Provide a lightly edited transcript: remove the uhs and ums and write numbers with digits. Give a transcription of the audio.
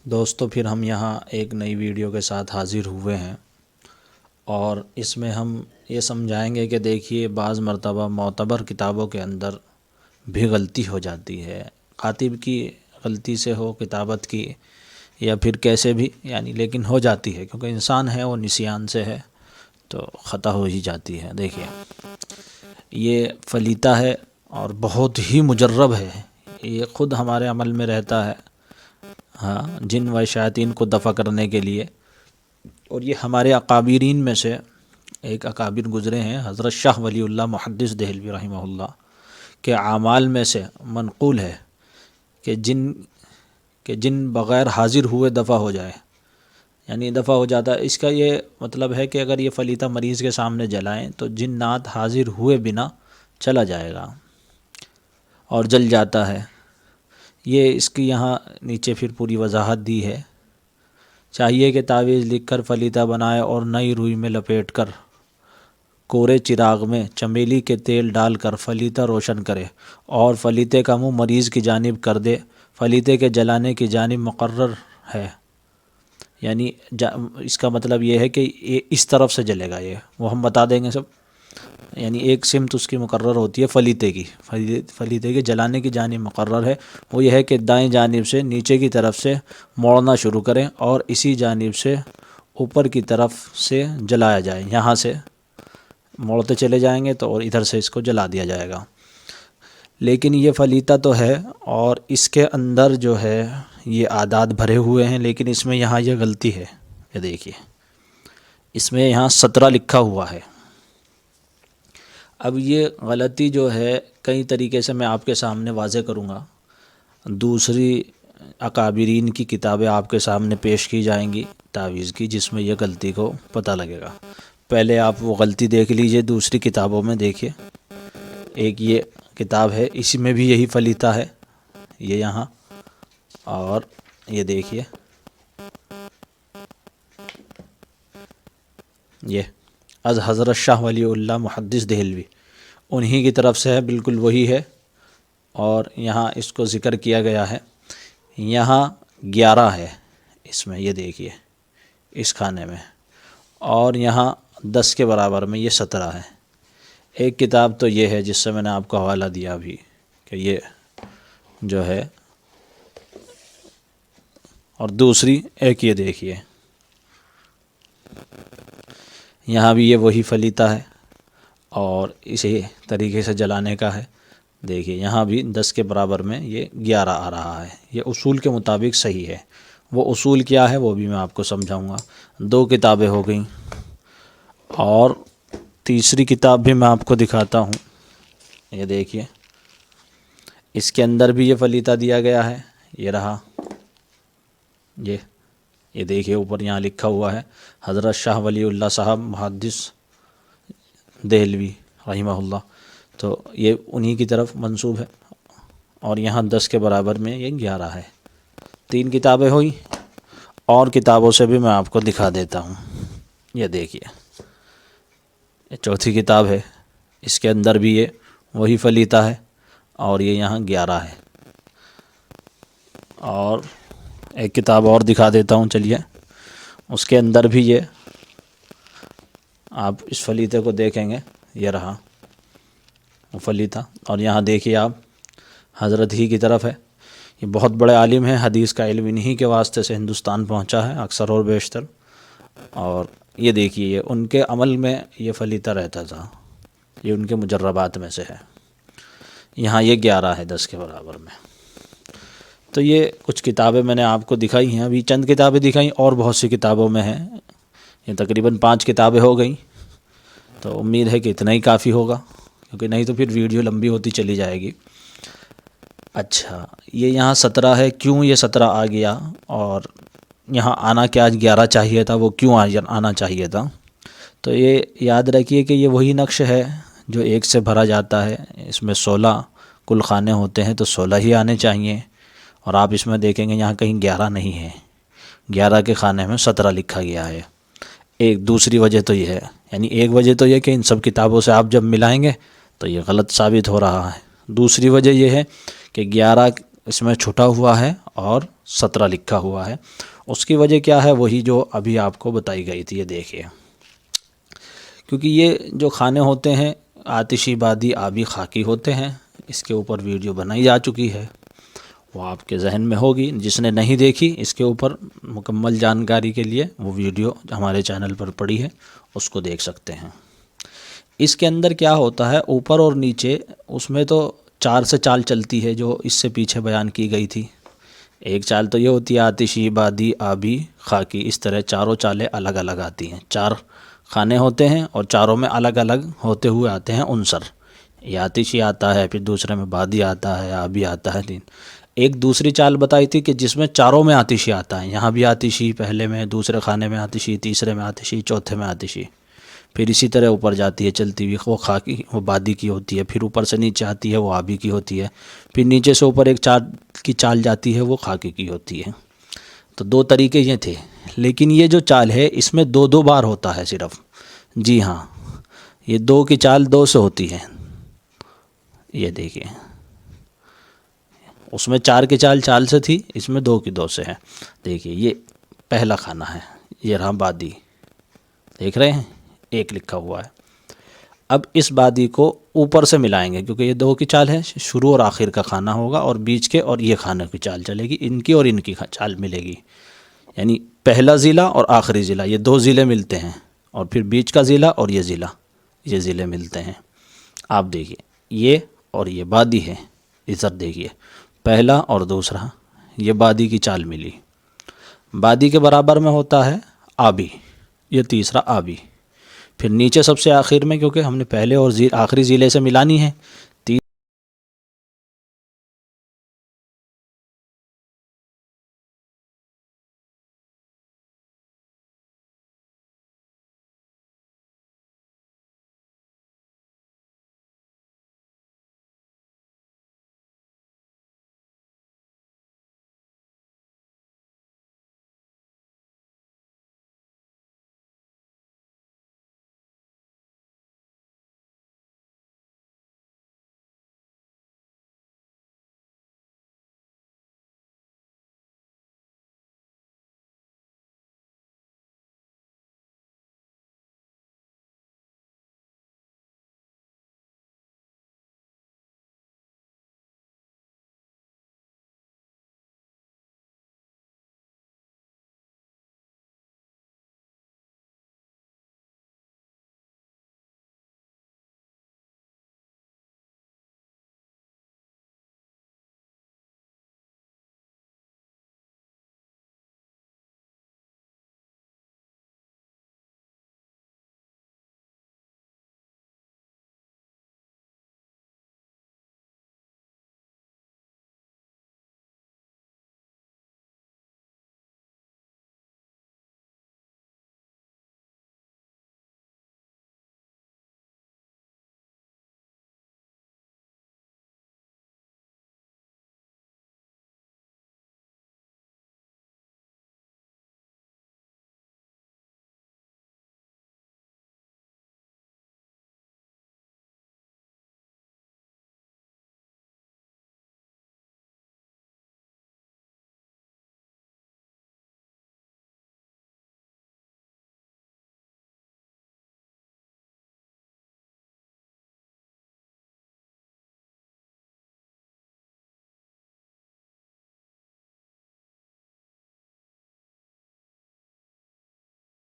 دوستو پھر ہم یہاں ایک نئی ویڈیو کے ساتھ حاضر ہوئے ہیں، اور اس میں ہم یہ سمجھائیں گے کہ دیکھیے بعض مرتبہ معتبر کتابوں کے اندر بھی غلطی ہو جاتی ہے، کاتب کی غلطی سے ہو، کتابت کی، یا پھر کیسے بھی لیکن ہو جاتی ہے، کیونکہ انسان ہے وہ نسیان سے ہے تو خطا ہو ہی جاتی ہے۔ دیکھیے یہ فلیطہ ہے اور بہت ہی مجرب ہے، یہ خود ہمارے عمل میں رہتا ہے، جن و شیاطین کو دفع کرنے کے لیے۔ اور یہ ہمارے اکابرین میں سے ایک اکابر گزرے ہیں، حضرت شاہ ولی اللہ محدث دہلوی رحمہ اللہ کے اعمال میں سے منقول ہے کہ جن بغیر حاضر ہوئے دفع ہو جائے، دفع ہو جاتا ہے۔ اس کا یہ مطلب ہے کہ اگر یہ فلیطہ مریض کے سامنے جلائیں تو جنات حاضر ہوئے بنا چلا جائے گا اور جل جاتا ہے۔ یہ اس کی یہاں نیچے پھر پوری وضاحت دی ہے۔ چاہیے کہ تعویذ لکھ کر فلیطہ بنائے اور نئی روئی میں لپیٹ کر کورے چراغ میں چمیلی کے تیل ڈال کر فلیطہ روشن کرے اور فلیطے کا منہ مریض کی جانب کر دے۔ فلیطے کے جلانے کی جانب مقرر ہے، اس کا مطلب یہ ہے کہ یہ اس طرف سے جلے گا، وہ ہم بتا دیں گے سب۔ ایک سمت اس کی مقرر ہوتی ہے فلیطے کی، فلیطے کے جلانے کی جانب مقرر ہے، وہ یہ ہے کہ دائیں جانب سے نیچے کی طرف سے موڑنا شروع کریں اور اسی جانب سے اوپر کی طرف سے جلایا جائے۔ یہاں سے موڑتے چلے جائیں گے تو اور ادھر سے اس کو جلا دیا جائے گا۔ لیکن یہ فلیطہ تو ہے اور اس کے اندر جو ہے یہ اعداد بھرے ہوئے ہیں، لیکن اس میں یہاں یہ غلطی ہے، یہ دیکھیے اس میں یہاں 17 لکھا ہوا ہے۔ اب یہ غلطی جو ہے کئی طریقے سے میں آپ کے سامنے واضح کروں گا، دوسری اکابرین کی کتابیں آپ کے سامنے پیش کی جائیں گی تعویذ کی، جس میں یہ غلطی کو پتہ لگے گا۔ پہلے آپ وہ غلطی دیکھ لیجئے، دوسری کتابوں میں دیکھیے۔ ایک یہ کتاب ہے، اسی میں بھی یہی فلیطہ ہے، یہ یہاں، اور یہ دیکھیے یہ از حضرت شاہ ولی اللہ محدث دہلوی، انہی کی طرف سے ہے، بالکل وہی ہے۔ اور یہاں اس کو ذکر کیا گیا ہے، یہاں 11 ہے اس میں، یہ دیکھیے اس کھانے میں، اور یہاں 10 کے برابر میں یہ 17 ہے۔ ایک کتاب تو یہ ہے جس سے میں نے آپ کو حوالہ دیا ابھی کہ یہ جو ہے، اور دوسری ایک یہ دیکھیے، یہاں بھی یہ وہی فلیطہ ہے اور اسی طریقے سے جلانے کا ہے۔ دیکھیے یہاں بھی 10 کے برابر میں یہ 11 آ رہا ہے، یہ اصول کے مطابق صحیح ہے۔ وہ اصول کیا ہے وہ بھی میں آپ کو سمجھاؤں گا۔ 2 کتابیں ہو گئیں، اور تیسری کتاب بھی میں آپ کو دکھاتا ہوں، یہ دیکھیے اس کے اندر بھی یہ فلیطہ دیا گیا ہے، یہ رہا، یہ دیکھیے اوپر یہاں لکھا ہوا ہے حضرت شاہ ولی اللہ صاحب محدث دہلوی رحمہ اللہ، تو یہ انہی کی طرف منسوب ہے، اور یہاں 10 کے برابر میں یہ 11 ہے۔ 3 کتابیں ہوئی، اور کتابوں سے بھی میں آپ کو دکھا دیتا ہوں۔ یہ دیکھیے یہ چوتھی کتاب ہے، اس کے اندر بھی یہ وہی فلیطہ ہے، اور یہ یہاں 11 ہے۔ اور ایک کتاب اور دکھا دیتا ہوں، چلیے، اس کے اندر بھی یہ آپ اس فلیطے کو دیکھیں گے، یہ رہا وہ فلیطہ، اور یہاں دیکھیے آپ حضرت ہی کی طرف ہے۔ یہ بہت بڑے عالم ہیں، حدیث کا علم انہی کے واسطے سے ہندوستان پہنچا ہے اکثر اور بیشتر۔ اور یہ دیکھیے یہ ان کے عمل میں یہ فلیطہ رہتا تھا، یہ ان کے مجربات میں سے ہے۔ یہاں یہ 11 ہے 10 کے برابر میں۔ تو یہ کچھ کتابیں میں نے آپ کو دکھائی ہیں، ابھی چند کتابیں دکھائیں، اور بہت سی کتابوں میں ہیں، یہ تقریباً 5 کتابیں ہو گئیں، تو امید ہے کہ اتنا ہی کافی ہوگا، کیونکہ نہیں تو پھر ویڈیو لمبی ہوتی چلی جائے گی۔ اچھا، یہ یہاں 17 ہے، کیوں یہ 17 آ گیا، اور یہاں آنا کیا 11 چاہیے تھا، وہ کیوں آنا چاہیے تھا؟ تو یہ یاد رکھیے کہ یہ وہی نقش ہے جو 1 سے بھرا جاتا ہے، اس میں 16 کل خانے ہوتے ہیں، تو 16 ہی آنے چاہیے، اور آپ اس میں دیکھیں گے یہاں کہیں 11 نہیں ہے، 11 کے خانے میں 17 لکھا گیا ہے۔ ایک دوسری وجہ تو یہ ہے، ایک وجہ تو یہ کہ ان سب کتابوں سے آپ جب ملائیں گے تو یہ غلط ثابت ہو رہا ہے۔ دوسری وجہ یہ ہے کہ 11 اس میں چھٹا ہوا ہے اور 17 لکھا ہوا ہے۔ اس کی وجہ کیا ہے؟ وہی جو ابھی آپ کو بتائی گئی تھی، یہ دیکھیے، کیونکہ یہ جو کھانے ہوتے ہیں آتشی، بادی، آبی، خاکی ہوتے ہیں۔ اس کے اوپر ویڈیو بنائی جا چکی ہے، وہ آپ کے ذہن میں ہوگی۔ جس نے نہیں دیکھی اس کے اوپر مکمل جانکاری کے لیے وہ ویڈیو ہمارے چینل پر پڑی ہے، اس کو دیکھ سکتے ہیں۔ اس کے اندر کیا ہوتا ہے، اوپر اور نیچے، اس میں تو 4 سے چال چلتی ہے جو اس سے پیچھے بیان کی گئی تھی۔ ایک چال تو یہ ہوتی ہے آتشی، بادی، آبی، خاکی، اس طرح چاروں چالیں الگ الگ آتی ہیں۔ 4 کھانے ہوتے ہیں اور چاروں میں الگ الگ ہوتے ہوئے آتے ہیں عنصر۔ یہ آتشی آتا ہے، پھر دوسرے میں بادی آتا ہے، آبی آتا ہے۔ ایک دوسری چال بتائی تھی کہ جس میں چاروں میں آتشی آتا ہے، یہاں بھی آتشی، پہلے میں، دوسرے کھانے میں آتشی، تیسرے میں آتشی، چوتھے میں آتشی، پھر اسی طرح اوپر جاتی ہے چلتی ہوئی، وہ خاکی، وہ بادی کی ہوتی ہے، پھر اوپر سے نیچے آتی ہے، وہ آبی کی ہوتی ہے، پھر نیچے سے اوپر ایک چال جاتی ہے، وہ خاکی کی ہوتی ہے۔ تو 2 طریقے یہ تھے، لیکن یہ جو چال ہے اس میں 2 بار ہوتا ہے صرف۔ جی ہاں، یہ 2 کی چال 2 سے ہوتی ہے۔ یہ دیکھیے، اس میں 4 کی چال سے تھی، اس میں 2 کی 2 سے ہے۔ دیکھیے، یہ پہلا کھانا ہے، یہ رہا بادی، دیکھ رہے ہیں، 1 لکھا ہوا ہے۔ اب اس بادی کو اوپر سے ملائیں گے، کیونکہ یہ 2 کی چال ہے، شروع اور آخر کا کھانا ہوگا، اور بیچ کے اور یہ کھانے کی چال چلے گی، ان کی اور ان کی چال ملے گی، یعنی پہلا ضلع اور آخری ضلع، یہ 2 ضلع ملتے ہیں، اور پھر بیچ کا ضلع اور یہ ضلع ملتے ہیں۔ آپ دیکھیے، یہ اور یہ بادی ہے، ادھر دیکھیے، پہلا اور دوسرا، یہ بادی کی چال ملی۔ بادی کے برابر میں ہوتا ہے آبی، یہ تیسرا آبی، پھر نیچے سب سے آخر میں، کیونکہ ہم نے پہلے اور آخری ضلع سے ملانی ہے،